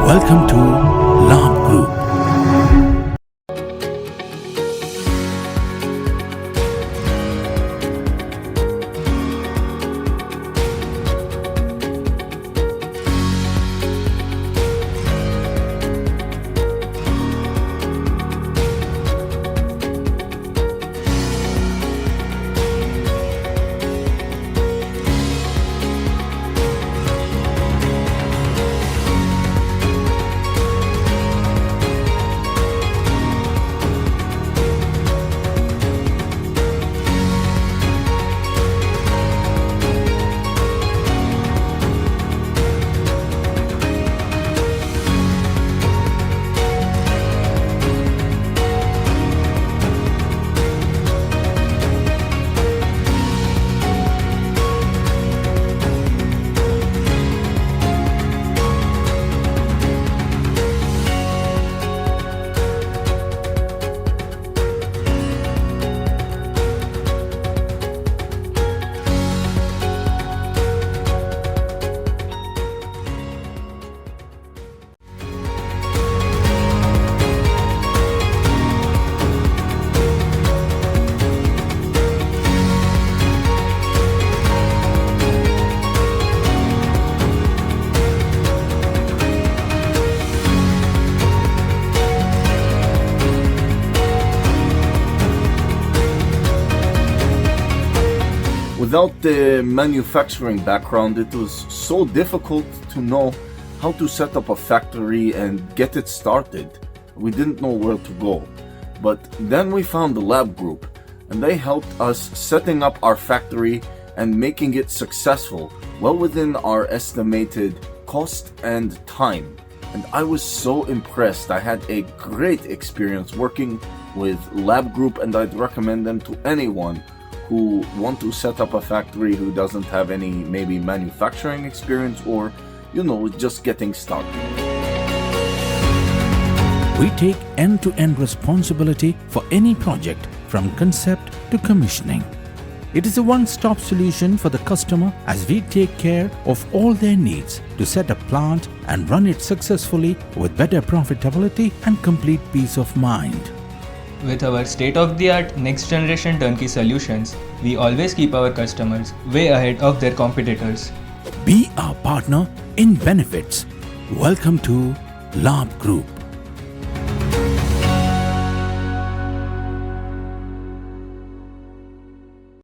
Welcome to Labh Group. Without the manufacturing background, it was so difficult to know how to set up a factory and get it started. We didn't know where to go. But then we found the Labh Group, and they helped us setting up our factory and making it successful, well within our estimated cost and time. And I was so impressed. I had a great experience working with Labh Group, and I'd recommend them to anyone who want to set up a factory who doesn't have any maybe manufacturing experience or, just getting started. We take end-to-end responsibility for any project from concept to commissioning. It is a one-stop solution for the customer as we take care of all their needs to set a plant and run it successfully with better profitability and complete peace of mind. With our state-of-the-art next-generation turnkey solutions, we always keep our customers way ahead of their competitors. Be our partner in benefits. Welcome to Labh Group.